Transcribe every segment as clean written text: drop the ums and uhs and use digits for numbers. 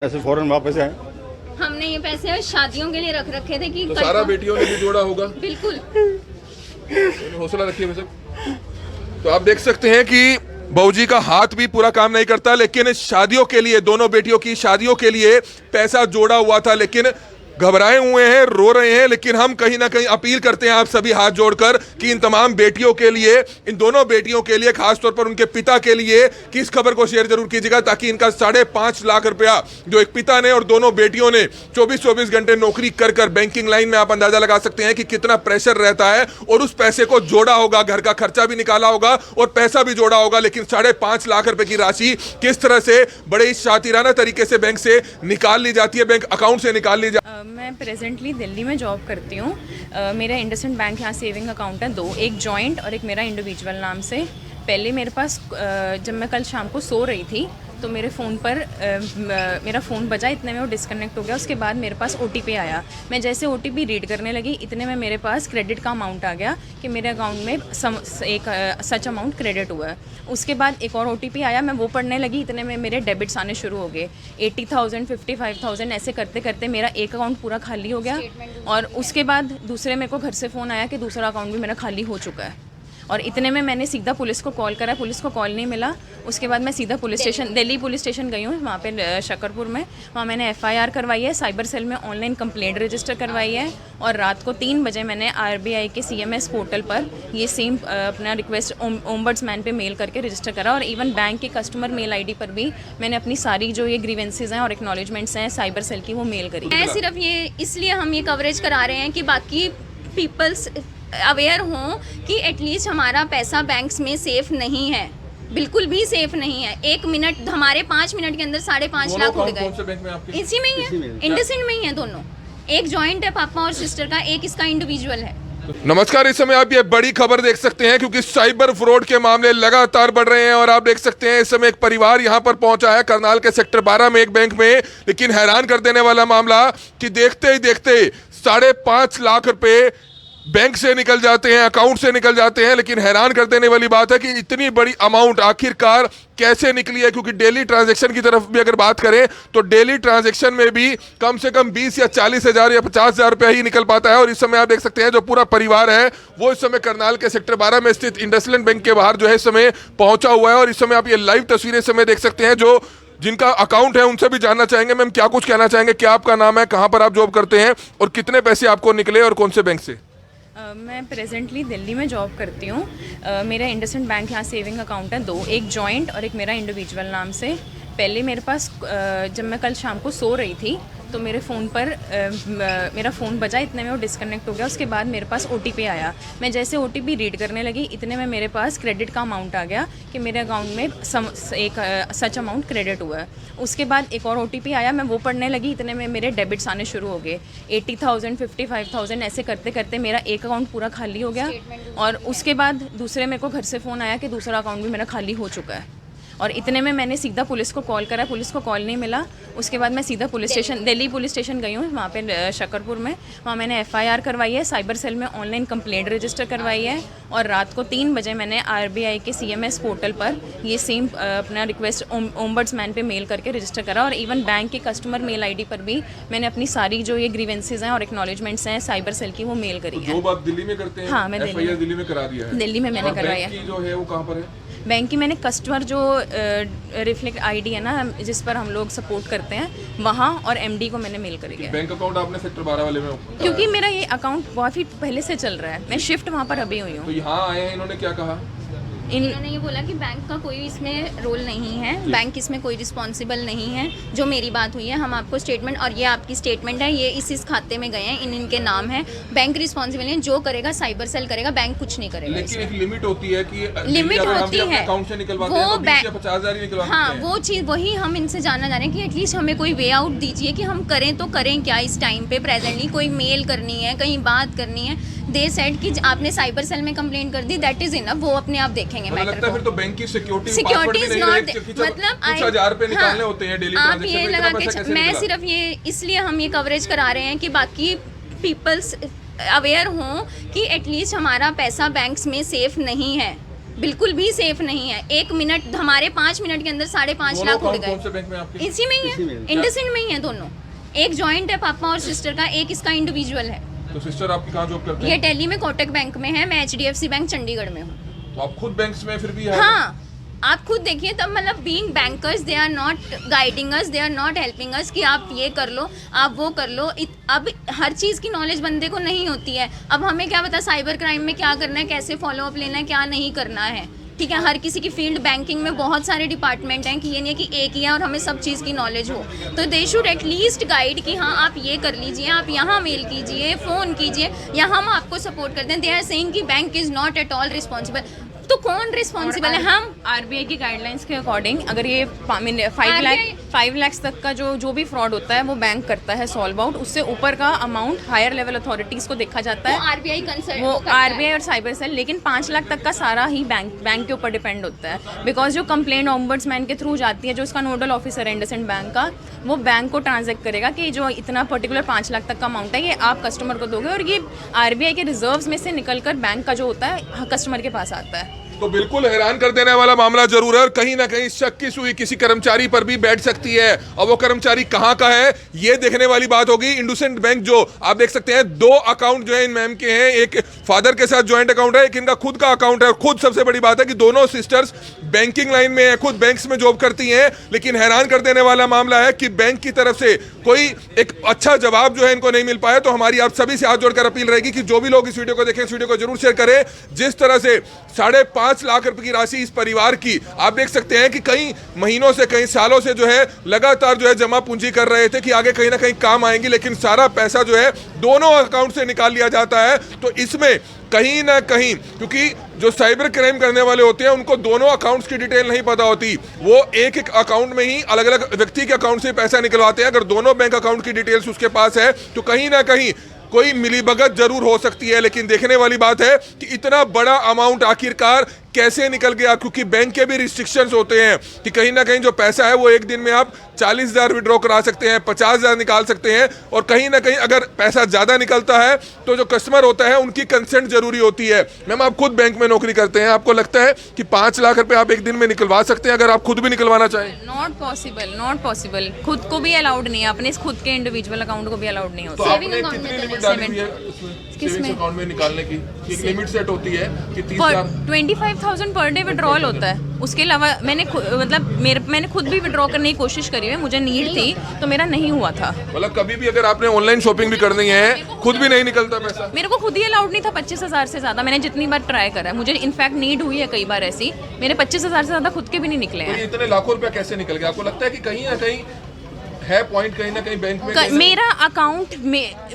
ऐसे फौरन वापस आए। हमने ये पैसे शादियों के लिए रख रखे थे कि तो सारा बेटियों ने भी जोड़ा होगा। बिल्कुल हौसला रखिए वैसे। तो आप देख सकते हैं कि बहूजी का हाथ भी पूरा काम नहीं करता, लेकिन शादियों के लिए, दोनों बेटियों की शादियों के लिए पैसा जोड़ा हुआ था, लेकिन घबराए हुए हैं, रो रहे हैं। लेकिन हम कहीं ना कहीं अपील करते हैं आप सभी हाथ जोड़कर कि इन तमाम बेटियों के लिए, इन दोनों बेटियों के लिए, खासतौर पर उनके पिता के लिए, कि इस खबर को शेयर जरूर कीजिएगा ताकि इनका 5.5 लाख रुपया जो एक पिता ने और दोनों बेटियों ने 24-24 घंटे नौकरी कर कर, बैंकिंग लाइन में आप अंदाजा लगा सकते हैं कि कितना प्रेशर रहता है, और उस पैसे को जोड़ा होगा, घर का खर्चा भी निकाला होगा और पैसा भी जोड़ा होगा, लेकिन 5.5 लाख रुपए की राशि किस तरह से बड़े ही शातिराना तरीके से बैंक से निकाल ली जाती है, बैंक अकाउंट से निकाल ली जाती है। मैं प्रेजेंटली दिल्ली में जॉब करती हूँ। मेरा इंडसइंड बैंक यहाँ सेविंग अकाउंट है 2, एक जॉइंट और एक मेरा इंडिविजुअल नाम से। पहले मेरे पास जब मैं कल शाम को सो रही थी तो मेरे फ़ोन पर मेरा फ़ोन बजा, इतने में वो डिस्कनेक्ट हो गया। उसके बाद मेरे पास OTP आया। मैं जैसे OTP रीड करने लगी, इतने में मेरे पास क्रेडिट का अमाउंट आ गया कि मेरे अकाउंट में एक सच अमाउंट क्रेडिट हुआ है। उसके बाद एक और OTP आया, मैं वो पढ़ने लगी, इतने में मेरे डेबिट्स आने शुरू हो गए। 80,000, 55,000 ऐसे करते करते मेरा एक अकाउंट पूरा खाली हो गया। और उसके बाद दूसरे मेरे को घर से फ़ोन आया कि दूसरा अकाउंट भी मेरा खाली हो चुका है। और इतने में मैंने सीधा पुलिस को कॉल करा, पुलिस को कॉल नहीं मिला। उसके बाद मैं सीधा police station, Delhi police station गई हूँ, वहाँ पे शकरपुर में। वहाँ मैंने FIR करवाई है, साइबर सेल में ऑनलाइन कंप्लेंट रजिस्टर करवाई है। और रात को 3 बजे मैंने RBI के CMS पोर्टल पर ये सेम अपना रिक्वेस्ट ओम्बड्समैन पे मेल करके रजिस्टर करा। और इवन बैंक के कस्टमर मेल ID पर भी मैंने अपनी सारी जो ये ग्रीवेंसेज हैं और एक्नॉलेजमेंट्स हैं साइबर सेल की, वो मेल करी है। सिर्फ ये इसलिए हम ये कवरेज करा रहे हैं कि बाकी पीपल्स अवेयर हों कि एटलीस्ट हमारा पैसा बैंक्स में सेफ नहीं है, बिल्कुल भी सेफ नहीं है। 1 मिनट, हमारे 5 मिनट के अंदर 5.5 लाख उड़ गए। इसी में ही है, इंडसइंड में ही है दोनों। एक जॉइंट है पापा और सिस्टर का, एक इसका इंडिविजुअल है। नमस्कार, इस समय आप ये बड़ी खबर देख सकते हैं क्योंकि साइबर फ्रॉड के मामले लगातार बढ़ रहे हैं। और आप देख सकते हैं इस समय एक परिवार यहां पर पहुंचा है करनाल के सेक्टर 12 में एक बैंक में। लेकिन हैरान कर देने वाला मामला कि देखते ही देखते 5.5 लाख रुपए बैंक से निकल जाते हैं, अकाउंट से निकल जाते हैं। लेकिन हैरान कर देने वाली बात है कि इतनी बड़ी अमाउंट आखिरकार कैसे निकली है, क्योंकि डेली ट्रांजैक्शन की तरफ भी अगर बात करें तो डेली ट्रांजैक्शन में भी कम से कम 20 या 40 हज़ार या 50 हज़ार रुपया ही निकल पाता है। और इस समय आप देख सकते हैं जो पूरा परिवार है वो इस समय करनाल के सेक्टर 12 में स्थित इंडसइंड बैंक के बाहर जो है इस समय पहुंचा हुआ है। और इस समय आप ये लाइव तस्वीरें इस समय देख सकते हैं। जो जिनका अकाउंट है उनसे भी जानना चाहेंगे, मैम क्या कुछ कहना चाहेंगे, क्या आपका नाम है, कहाँ पर आप जॉब करते हैं और कितने पैसे आपको निकले और कौन से बैंक से? मैं प्रेजेंटली दिल्ली में जॉब करती हूँ। मेरा इंडसइंड बैंक यहाँ सेविंग अकाउंट है 2, एक जॉइंट और एक मेरा इंडिविजुअल नाम से। पहले मेरे पास जब मैं कल शाम को सो रही थी तो मेरे फ़ोन पर मेरा फ़ोन बजा, इतने में वो डिस्कनेक्ट हो गया। उसके बाद मेरे पास OTP आया। मैं जैसे OTP रीड करने लगी, इतने में मेरे पास क्रेडिट का अमाउंट आ गया कि मेरे अकाउंट में एक सच अमाउंट क्रेडिट हुआ है। उसके बाद एक और OTP आया, मैं वो पढ़ने लगी, इतने में मेरे डेबिट्स आने शुरू हो गए। 80,000, 55,000 ऐसे करते करते मेरा एक अकाउंट पूरा खाली हो गया। और उसके बाद दूसरे मेरे को घर से फ़ोन आया कि दूसरा अकाउंट भी मेरा खाली हो चुका है। और इतने में मैंने सीधा पुलिस को कॉल करा, पुलिस को कॉल नहीं मिला। उसके बाद मैं सीधा police station, Delhi police station गई हूँ, वहाँ पे शकरपुर में। वहाँ मैंने FIR करवाई है, साइबर सेल में ऑनलाइन कंप्लेंट रजिस्टर करवाई है। और रात को 3 बजे मैंने RBI के CMS पोर्टल पर ये सेम अपना रिक्वेस्ट ओम्बड्समैन पे मेल करके रजिस्टर करा। और इवन बैंक के कस्टमर मेल ID पर भी मैंने अपनी सारी जो ये ग्रीवेंसेज हैं और एक्नॉलेजमेंट्स हैं साइबर सेल की, वो मेल करी है। जो बात दिल्ली में करते हैं? हाँ, मैं दिल्ली में करा दिया है। दिल्ली में मैंने करवाया है। जो है वो कहाँ पर है? बैंक की मैंने कस्टमर जो रिफ्लेक्ट ID है ना, जिस पर हम लोग सपोर्ट करते हैं, वहाँ और MD को मैंने मेल करी है। बैंक अकाउंट आपने सेक्टर 12 वाले में? क्योंकि मेरा ये अकाउंट काफ़ी पहले से चल रहा है, मैं शिफ्ट वहाँ पर अभी हुई हूँ। तो यहाँ आए हैं, इन्होंने क्या कहा? इन्होंने ये बोला कि बैंक का कोई इसमें रोल नहीं है, बैंक इसमें कोई रिस्पॉन्सिबल नहीं है। जो मेरी बात हुई है, हम आपको स्टेटमेंट, और ये आपकी स्टेटमेंट है, ये इस खाते में गए हैं, इनके नाम है, बैंक रिस्पॉन्सिबल है, जो करेगा साइबर सेल करेगा, बैंक कुछ नहीं करेगा। लेकिन एक लिमिट होती है कि लिमिट होती है अकाउंट से निकलवाते हैं तो 20 या 50 हज़ार ही निकलवाते हैं। हाँ, वो चीज़ वही हम इनसे जानना चाह रहे हैं कि एटलीस्ट हमें कोई वे आउट दीजिए कि हम करें तो करें क्या इस टाइम पे। प्रेजेंटली कोई मेल करनी है, कहीं बात करनी है, दे सेड कि आपने साइबर सेल में कंप्लेंट कर दी, दैट इज इनफ, वो अपने आप देखेंगे मैटर को। फिर तो बैंक की सिक्योरिटी इज नॉट, मतलब कुछ हज़ार रुपए निकालने होते हैं डेली आप ये लगा के, मैं सिर्फ ये इसलिए हम ये कवरेज करा रहे हैं कि बाकी पीपल्स अवेयर हों कि एटलीस्ट हमारा पैसा बैंक्स में सेफ नहीं है, बिल्कुल भी सेफ नहीं है। 1 मिनट, हमारे 5 मिनट के अंदर 5.5 लाख उड़ कौन से गए। बैंक में आपके? इसी में ही है, इंडसइंड में ही है दोनों। एक जॉइंट है पापा और सिस्टर का, एक इसका इंडिविजुअल है। तो सिस्टर आपकी कहाँ जॉब करते ये हैं? दिल्ली में कोटक बैंक में है, मैं HDFC बैंक चंडीगढ़ में हूँ। तो आप खुद बैंक्स में फिर भी है? हाँ, आप खुद देखिए, तब मतलब being bankers they are not guiding us, they are not helping us कि आप ये कर लो, आप वो कर लो। अब हर चीज़ की नॉलेज बंदे को नहीं होती है। अब हमें क्या पता साइबर क्राइम में क्या करना है, कैसे फॉलो अप लेना है, क्या नहीं करना है। ठीक है, हर किसी की फील्ड, बैंकिंग में बहुत सारे डिपार्टमेंट हैं कि ये नहीं है कि एक ही है और हमें सब चीज़ की नॉलेज हो। तो दे शुड एटलीस्ट गाइड कि हाँ आप ये कर लीजिए, आप यहाँ मेल कीजिए, फ़ोन कीजिए, या हम आपको सपोर्ट करते हैं। दे आर सेइंग कि bank is not at all responsible. तो कौन रिस्पॉन्सिबल है? हम। आरबीआई की गाइडलाइंस के अकॉर्डिंग अगर ये 5 लाख तक का जो भी फ्रॉड होता है वो बैंक करता है सॉल्व आउट। उससे ऊपर का अमाउंट हायर लेवल अथॉरिटीज़ को देखा जाता है, RBI कंसर्न, वो आरबीआई और साइबर सेल। लेकिन 5 लाख तक का सारा ही बैंक के ऊपर डिपेंड होता है, बिकॉज जो कंप्लेंट ऑम्बड्समैन के थ्रू जाती है, जो इसका नोडल ऑफिसर है इंडसइंड बैंक का, वो बैंक को ट्रांजैक्ट करेगा कि जो इतना पर्टिकुलर 5 लाख तक का अमाउंट है ये आप कस्टमर को दोगे, और ये आरबीआई के रिजर्व्स में से निकलकर बैंक का जो होता है कस्टमर के पास आता है। तो बिल्कुल हैरान कर देने वाला मामला जरूर है, और कहीं ना कहीं शक की सुई किसी कर्मचारी पर भी बैठ सकती है, और वो कर्मचारी कहाँ का है ये देखने वाली बात होगी। इंडसइंड बैंक, जो आप देख सकते हैं 2 अकाउंट जो है इन मैम के हैं, एक फादर के साथ ज्वाइंट अकाउंट है, एक इनका खुद का अकाउंट है। और खुद सबसे बड़ी बात है कि दोनों सिस्टर्स बैंकिंग लाइन में है, खुद बैंक्स में जॉब करती हैं। लेकिन हैरान कर देने वाला मामला है कि बैंक की तरफ से कोई एक अच्छा जवाब जो है इनको नहीं मिल पाया। तो हमारी आप सभी से हाथ जोड़कर अपील रहेगी कि जो भी लोग इस वीडियो को देखें, इस वीडियो को जरूर शेयर करें। जिस तरह से 5.5 लाख रुपए की राशि इस परिवार की, आप देख सकते हैं कि कई महीनों से, कई सालों से जो है लगातार जो है जमा पूंजी कर रहे थे कि आगे कहीं ना कहीं काम आएंगी, लेकिन सारा पैसा जो है दोनों अकाउंट से निकाल लिया जाता है। तो इसमें कहीं ना कहीं, क्योंकि जो साइबर क्राइम करने वाले होते हैं उनको दोनों अकाउंट्स की डिटेल नहीं पता होती, वो एक एक अकाउंट में ही अलग अलग व्यक्ति के अकाउंट से पैसा निकलवाते हैं। अगर दोनों बैंक अकाउंट की डिटेल्स उसके पास है तो कहीं ना कहीं कोई मिलीभगत जरूर हो सकती है। लेकिन देखने वाली बात है कि इतना बड़ा अमाउंट आखिरकार कैसे निकल गया, क्योंकि बैंक के भी रिस्ट्रिक्शंस होते हैं कि कहीं ना कहीं जो पैसा है वो एक दिन में आप 40,000 विड्रॉ करा सकते हैं, 50,000 निकाल सकते हैं, और कहीं ना कहीं अगर पैसा ज़्यादा निकलता है तो जो कस्टमर होता है उनकी कंसेंट जरूरी होती है। मैम, आप खुद बैंक में नौकरी करते हैं, आपको लगता है कि 5 लाख रुपए आप एक दिन में निकलवा सकते हैं अगर आप खुद भी निकलवाना चाहें? Not possible, not possible. खुद को भी अलाउड नहीं है, अपने खुद के इंडिविजुअल अकाउंट को भी अलाउड नहीं तो होता। आपने कितनी लिमिट डाली हुई है सेविंग्स अकाउंट में निकालने की? एक लिमिट सेट होती है कि 30,000 25,000 पर डे विड्रॉल होता है। उसके अलावा मैंने खुद भी विड्रॉ करने की कोशिश करी है, मुझे नीड थी तो मेरा नहीं हुआ था। मतलब कभी भी अगर आपने ऑनलाइन शॉपिंग भी करनी है खुद भी नहीं निकलता पैसा? मेरे को खुद ही अलाउड नहीं था 25,000 से ज़्यादा। मैंने जितनी बार ट्राई करा है, मुझे इनफैक्ट नीड हुई है कई बार ऐसी, मेरे 25,000 से ज़्यादा खुद के भी नहीं निकले तो हैं। ये इतने लाखों रुपया कैसे निकल गया? आपको लगता है कि कहीं ना कहीं है पॉइंट, कहीं ना कहीं बैंक में मेरा अकाउंट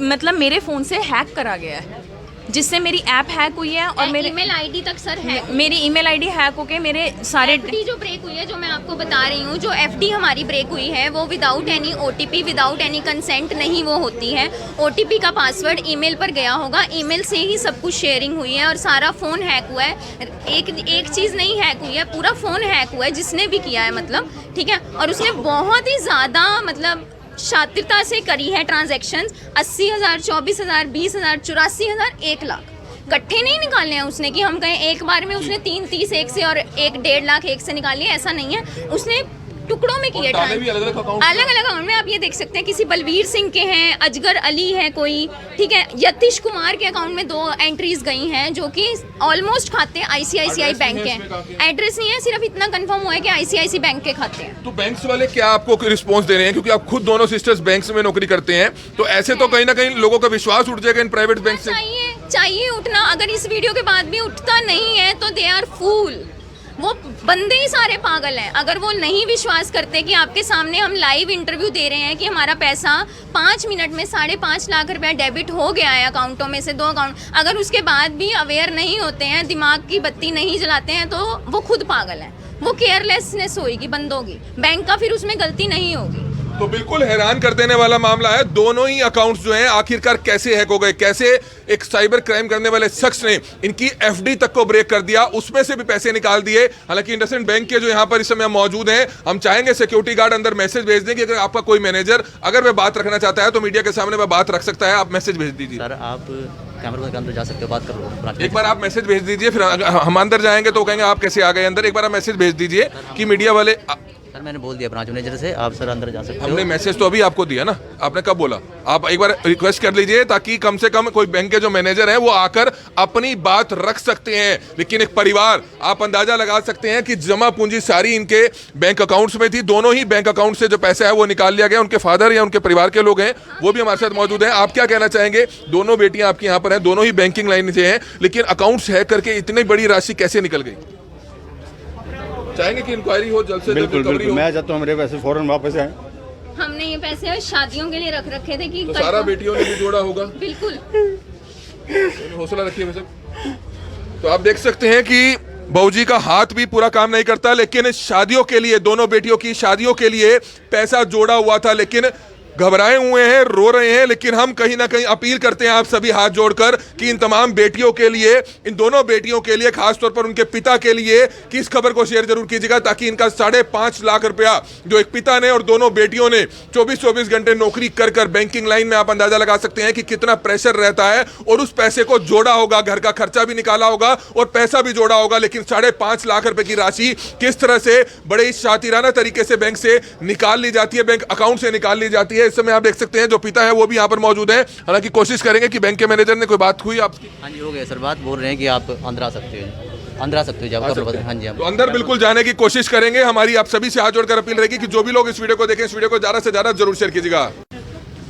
मतलब मेरे फ़ोन से हैक करा गया है, जिससे मेरी ऐप हैक हुई है और मेरे ईमेल आईडी तक सर है। मेरी ईमेल आईडी हैक होके मेरे सारे FD जो ब्रेक हुई है, जो मैं आपको बता रही हूँ, जो FD हमारी ब्रेक हुई है वो without any OTP, without any consent नहीं वो होती है। OTP का पासवर्ड ईमेल पर गया होगा, ईमेल से ही सब कुछ शेयरिंग हुई है, और सारा फ़ोन हैक हुआ है। एक चीज़ नहीं हैक हुई है, पूरा फ़ोन हैक हुआ है जिसने भी किया है, मतलब ठीक है। और उसने बहुत ही ज़्यादा मतलब शातिरता से करी है ट्रांजैक्शंस। 80,000, 24,000, 20,000, 84,000, 1 लाख इकट्ठे नहीं निकाले हैं उसने कि हम कहें एक बार में उसने 30 एक से और 1.5 लाख एक से निकाल लिए, ऐसा नहीं है। उसने टुकड़ों में किए, अलग अलग अकाउंट में। आप ये देख सकते हैं किसी बलवीर सिंह के हैं, अजगर अली है कोई, ठीक है, यतीश कुमार के अकाउंट में 2 एंट्रीज गई हैं जो कि ऑलमोस्ट खाते ICICI बैंक के हैं। एड्रेस नहीं है, सिर्फ इतना कंफर्म हुआ है कि ICICI बैंक के खाते हैं। तो बैंक्स वाले क्या आपको रिस्पॉन्स दे रहे हैं, क्योंकि आप खुद दोनों सिस्टर्स बैंक्स में नौकरी करते हैं, तो ऐसे तो कहीं ना कहीं लोगों का विश्वास उठ जाएगा इन प्राइवेट बैंक से। चाहिए उठना। अगर इस वीडियो के बाद भी उठता नहीं है तो दे आर फूल। वो बंदे ही सारे पागल हैं। अगर वो नहीं विश्वास करते कि आपके सामने हम लाइव इंटरव्यू दे रहे हैं कि हमारा पैसा 5 मिनट में 5.5 लाख रुपया डेबिट हो गया है अकाउंटों में से 2 अकाउंट, अगर उसके बाद भी अवेयर नहीं होते हैं, दिमाग की बत्ती नहीं जलाते हैं, तो वो खुद पागल हैं। वो केयरलेसनेस होगी बंदों की, बैंक का फिर उसमें गलती नहीं होगी। तो बिल्कुल हैरान कर देने वाला मामला है। दोनों ही अकाउंट्स जो हैं आखिरकार कैसे हैक हो गए, कैसे एक साइबर क्राइम करने वाले शख्स ने इनकी FD तक को ब्रेक कर दिया, उसमें से भी पैसे निकाल दिए। हालांकि इंडसइंड बैंक के जो यहाँ पर इस समय मौजूद हैं, हम चाहेंगे सिक्योरिटी गार्ड अंदर मैसेज भेज दें कि अगर आपका कोई मैनेजर अगर वह बात रखना चाहता है तो मीडिया के सामने वह बात रख सकता है, आप मैसेज भेज दीजिए। सर, आप कैमरे के अंदर जा सकते हो, बात कर लो। एक बार आप मैसेज भेज दीजिए, फिर हम अंदर जाएंगे तो कहेंगे आप कैसे आ गए अंदर। एक बार आप मैसेज भेज दीजिए कि मीडिया वाले। सर मैंने बोल दिया ब्रांच मैनेजर से, आप सर अंदर जा सकते हो। हमने मैसेज तो अभी आपको दिया ना, आपने कब बोला? आप एक बार रिक्वेस्ट कर लीजिए ताकि कम से कम कोई बैंक के जो मैनेजर हैं वो आकर अपनी बात रख सकते हैं। लेकिन एक परिवार, आप अंदाजा लगा सकते हैं कि जमा पूंजी सारी इनके बैंक अकाउंट्स में थी। दोनों ही बैंक अकाउंट से जो पैसा है वो निकाल लिया गया। उनके फादर या उनके परिवार के लोग हैं वो भी हमारे साथ मौजूद हैं। आप क्या कहना चाहेंगे? दोनों बेटियां आपकी यहाँ पर हैं, दोनों ही बैंकिंग लाइन से हैं, लेकिन अकाउंट्स हैक करके इतनी बड़ी राशि कैसे निकल गई? चाहेंगे कि इंक्वायरी हो जल्द से जल्द, बिल्कुल रिकवरी बिल्कुल, हो? मैं चाहता हूँ मेरे पैसे फौरन वापस आए। हमने ये पैसे शादियों के लिए रख रखे थे कि तो सारा बेटियों ने भी जोड़ा होगा। बिल्कुल। हौसला रखिए वैसे। तो आप देख सकते हैं कि बहूजी का हाथ भी पूरा काम नहीं करता, लेकिन शादियों के लिए, दोनों बेटियों की शादियों के लिए पैसा जोड़ा हुआ था, लेकिन घबराए हुए हैं, रो रहे हैं। लेकिन हम कहीं ना कहीं अपील करते हैं आप सभी हाथ जोड़कर कि इन तमाम बेटियों के लिए, इन दोनों बेटियों के लिए, खासतौर पर उनके पिता के लिए, कि इस खबर को शेयर जरूर कीजिएगा ताकि इनका 5.5 लाख रुपया जो एक पिता ने और दोनों बेटियों ने 24-24 घंटे नौकरी कर कर बैंकिंग लाइन में, आप अंदाजा लगा सकते हैं कि कितना प्रेशर रहता है, और उस पैसे को जोड़ा होगा, घर का खर्चा भी निकाला होगा और पैसा भी जोड़ा होगा। लेकिन 5.5 लाख रुपए की राशि किस तरह से बड़े ही शातिराना तरीके से बैंक से निकाल ली जाती है, बैंक अकाउंट से निकाल ली जाती है। इस समय आप देख सकते हैं जो पिता है वो भी यहाँ पर मौजूद है। हालांकि कोशिश करेंगे कि बैंक के मैनेजर ने कोई बात हुई आपकी? हाँ जी हो गया सर, बात बोल रहे हैं कि आप अंदर आ सकते हो, अंदर आ सकते हो जब आप। हाँ जी, हम तो अंदर बिल्कुल जाने की कोशिश करेंगे। हमारी आप सभी से हाथ जोड़कर अपील रहेगी कि जो भी लोग इस वीडियो को देखें, इस वीडियो को ज्यादा से ज्यादा जरूर शेयर कीजिएगा।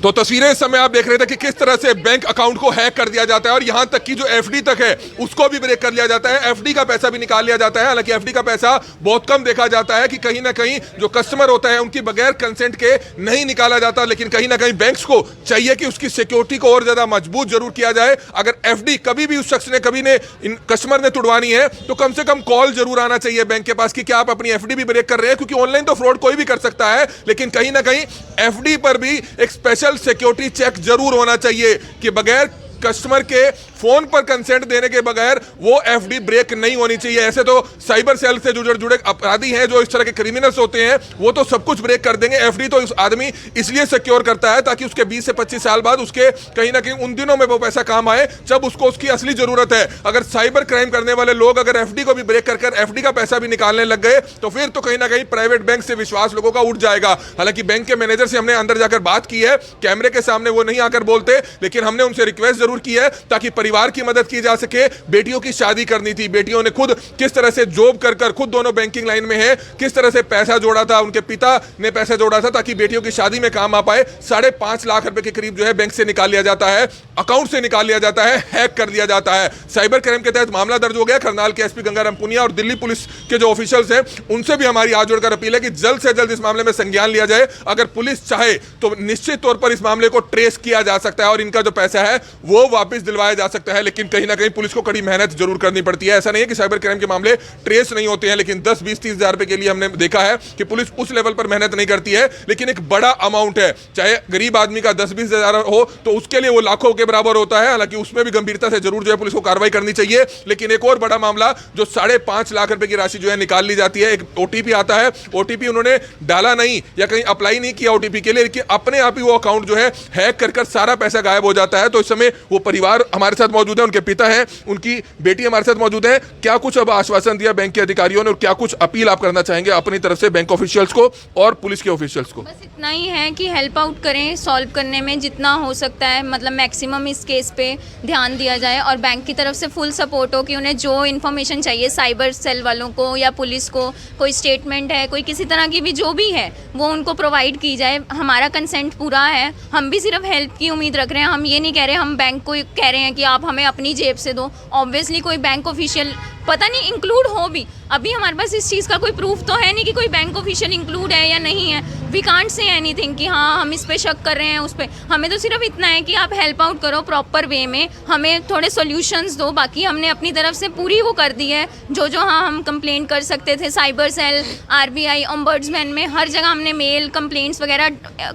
तो तस्वीरें इस समय आप देख रहे थे कि किस तरह से बैंक अकाउंट को हैक कर दिया जाता है, और यहां तक कि जो एफडी तक है उसको भी ब्रेक कर लिया जाता है, एफडी का पैसा भी निकाल लिया जाता है। हालांकि एफडी का पैसा बहुत कम देखा जाता है कि कहीं ना कहीं जो कस्टमर होता है उनकी बगैर कंसेंट के नहीं निकाला जाता, लेकिन कहीं ना कहीं बैंक्स को चाहिए कि उसकी सिक्योरिटी को और ज्यादा मजबूत जरूर किया जाए। अगर एफडी कभी भी उस शख्स ने, कभी ने, इन कस्टमर ने तुड़वानी है तो कम से कम कॉल जरूर आना चाहिए बैंक के पास कि क्या आप अपनी एफडी भी ब्रेक कर रहे हैं, क्योंकि ऑनलाइन तो फ्रॉड कोई भी कर सकता है, लेकिन कहीं ना कहीं एफडी पर भी एक स्पेशल सिक्योरिटी चेक जरूर होना चाहिए कि बगैर कस्टमर के फोन पर कंसेंट देने के बगैर वो एफडी ब्रेक नहीं होनी चाहिए। ऐसे तो साइबर सेल से जुड़े अपराधी हैं, जो इस तरह के क्रिमिनल्स होते हैं, वो तो सब कुछ ब्रेक कर देंगे। एफडी तो इस आदमी इसलिए सिक्योर करता है ताकि उसके 20 से 25 साल बाद उसके कहीं ना कहीं उन दिनों में वो पैसा काम आए जब उसको उसकी असली जरूरत है। अगर साइबर क्राइम करने वाले लोग अगर एफडी को भी ब्रेक कर एफडी का पैसा भी निकालने लग गए तो फिर तो कहीं ना कहीं प्राइवेट बैंक से विश्वास लोगों का उठ जाएगा। हालांकि बैंक के मैनेजर से हमने अंदर जाकर बात की है, कैमरे के सामने वो नहीं आकर बोलते, लेकिन हमने उनसे रिक्वेस्ट जरूर की है ताकि परिवार की मदद की जा सके। बेटियों की शादी करनी थी, बेटियों ने खुद किस तरह से जॉब कर खुद दोनों बैंकिंग लाइन में है, किस तरह से पैसा जोड़ा था, उनके पिता ने पैसा जोड़ा था ताकि बेटियों की शादी में काम आ पाए। 5.5 लाख रुपए के करीब जो है बैंक से निकाल लिया जाता है, अकाउंट से निकाल लिया जाता है, हैक कर दिया जाता है। साइबर क्राइम के तहत मामला दर्ज हो गया। करनाल के एसपी गंगाराम पुनिया और दिल्ली पुलिस के जो ऑफिशियल्स हैं उनसे भी हमारी हाथ जोड़कर अपील है कि जल्द से जल्द इस मामले में संज्ञान लिया जाए। अगर पुलिस चाहे तो निश्चित तौर पर इस मामले को ट्रेस किया जा सकता है और इनका जो पैसा है वो वापस दिलवाया जा सकता है। लेकिन कहीं ना कहीं पुलिस को कड़ी मेहनत जरूर करनी पड़ती है। ऐसा नहीं है कि साइबर क्राइम के मामले ट्रेस नहीं होते हैं, लेकिन 10, 20, 30 हजार रुपए के लिए हमने देखा है कि पुलिस उस लेवल पर मेहनत नहीं करती है। लेकिन एक बड़ा अमाउंट है, चाहे गरीब आदमी का 10-20 हजार हो तो उसके लिए वो लाखों के बराबर होता है। हालांकि उसमें भी गंभीरता से जरूर जो है पुलिस को कार्रवाई करनी चाहिए। लेकिन एक और बड़ा मामला जो 5.5 लाख रुपए की राशि जो है निकाल ली जाती है, एक ओटीपी आता है, ओटीपी उन्होंने डाला नहीं या कहीं अप्लाई नहीं किया ओटीपी के लिए, लेकिन अपने आप ही वो अकाउंट जो है हैक कर सारा पैसा गायब हो जाता है। तो इस समय वो परिवार हमारे साथ मौजूद है, उनके पिता हैं, उनकी बेटी हमारे साथ मौजूद है। क्या कुछ अब आश्वासन दिया बैंक के अधिकारियों ने और क्या कुछ अपील आप करना चाहेंगे अपनी तरफ से बैंक ऑफिशियल्स को और पुलिस के ऑफिशियल्स को? बस इतना ही है कि हेल्प आउट करें, सॉल्व करने में जितना हो सकता है, मतलब मैक्सिमम इस केस पे ध्यान दिया जाए और बैंक की तरफ से फुल सपोर्ट हो कि उन्हें जो इन्फॉर्मेशन चाहिए साइबर सेल वालों को या पुलिस को, कोई स्टेटमेंट है, कोई किसी तरह की भी जो भी है वो उनको प्रोवाइड की जाए। हमारा कंसेंट पूरा है, हम भी सिर्फ हेल्प की उम्मीद रख रहे हैं। हम ये नहीं कह रहे, हम बैंक को कह रहे हैं कि आप हमें अपनी जेब से दो। ऑब्वियसली कोई बैंक ऑफिशियल पता नहीं इंक्लूड हो भी, अभी हमारे पास इस चीज़ का कोई प्रूफ तो है नहीं कि कोई बैंक ऑफिशियल इंक्लूड है या नहीं है। वी कांट से एनीथिंग कि हाँ हम इस पे शक कर रहे हैं उस पे। हमें तो सिर्फ इतना है कि आप हेल्प आउट करो प्रॉपर वे में, हमें थोड़े सॉल्यूशंस दो। बाकी हमने अपनी तरफ से पूरी वो कर दी है जो हाँ हम कंप्लेंट कर सकते थे, साइबर सेल, आरबीआई, ओम्बड्समैन में हर जगह हमने मेल कंप्लेंट्स वगैरह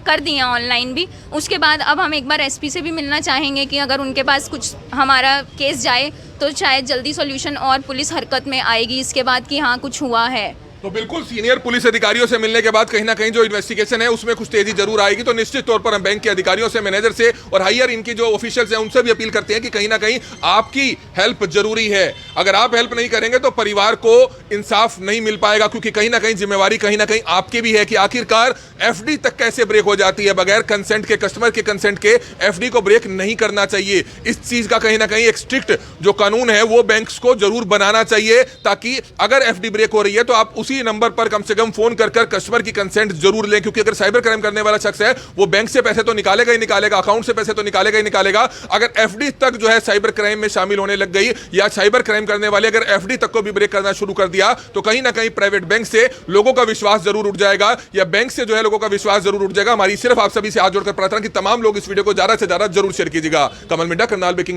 कर दी हैं, ऑनलाइन भी। उसके बाद अब हम एक बार एसपी से भी मिलना चाहेंगे कि अगर उनके पास कुछ हमारा केस जाए तो शायद जल्दी सॉल्यूशन और पुलिस हरकत में आएगी इसके बाद कि हाँ कुछ हुआ है। तो बिल्कुल सीनियर पुलिस अधिकारियों से मिलने के बाद कहीं ना कहीं जो इन्वेस्टिगेशन है उसमें कुछ तेजी जरूर आएगी। तो निश्चित तौर पर हम बैंक के अधिकारियों से, मैनेजर से और हायर इनकी जो ऑफिशियल्स हैं उनसे भी अपील करते हैं कि कहीं ना कहीं आपकी हेल्प जरूरी है। अगर आप हेल्प नहीं करेंगे तो परिवार को इंसाफ नहीं मिल पाएगा, क्योंकि कहीं ना कहीं जिम्मेवारी कहीं ना कहीं आपकी भी है कि आखिरकार एफडी तक कैसे ब्रेक हो जाती है बगैर कंसेंट के, कस्टमर के कंसेंट के एफडी को ब्रेक नहीं करना चाहिए। इस चीज का कहीं ना कहीं एक स्ट्रिक्ट जो कानून है वो बैंक्स को जरूर बनाना चाहिए, ताकि अगर एफडी ब्रेक हो रही है तो आप उसी नंबर पर कम से कम फोन कर कस्टमर की कंसेंट जरूर लें। क्योंकि अगर साइबर क्राइम करने वाला शख्स है वो बैंक से पैसे तो निकालेगा ही निकालेगा, अकाउंट से पैसे तो निकालेगा ही निकालेगा। अगर एफडी तक जो है साइबर क्राइम में शामिल होने लग गई, या साइबर क्राइम करने वाले अगर एफडी तक को भी ब्रेक करना शुरू कर दिया, तो कहीं ना कहीं प्राइवेट बैंक से लोगों का विश्वास जरूर उठ जाएगा, या बैंक से जो है लोगों का विश्वास जरूर उठ जाएगा। हमारी सिर्फ आप सभी से हाथ जोड़कर प्रार्थना कि तमाम लोग इस वीडियो को ज्यादा से ज्यादा जरूर शेयर कीजिएगा। कमल मिड्डा, करनाल ब्रेकिंग।